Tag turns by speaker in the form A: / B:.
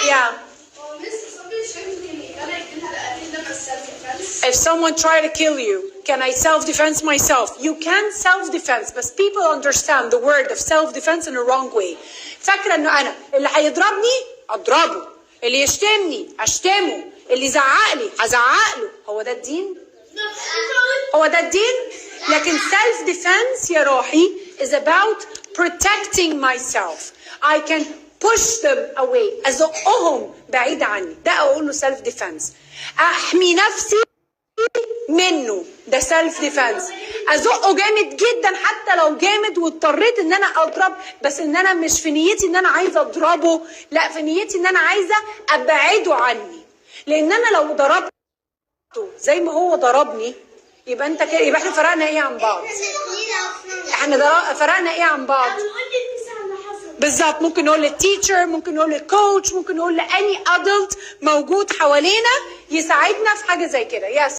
A: yeah. If someone try to kill you, can I self-defense myself? You can self-defense, but people understand the word of self-defense in a wrong way. فاكرة انه انا اللي هيضربني اضربه، اللي يشتمني اشتمه، اللي يزعق لي هزعق له. هو ده الدين؟ هو ده الدين؟ لكن self-defense يا روحي is about protecting myself. I can push them away. ازقهم بعيد عني، ده اقول له self-defense. احمي نفسي منه، ده سيلف ديفense. ازقه جامد جدا حتى لو جامد واضطريت ان انا اضرب، بس ان انا مش في نيتي ان انا عايزه اضربه، لا في نيتي ان انا عايزه ابعده عني. لان انا لو ضربته زي ما هو ضربني يبقى انت كده، يبقى احنا فرقنا ايه عن بعض؟ احنا فرقنا ايه عن بعض؟ بالظبط. ممكن نقول للتيتشر، ممكن نقول للكوتش، ممكن نقول لاني ادلت موجود حوالينا يساعدنا في حاجه زي كده. يس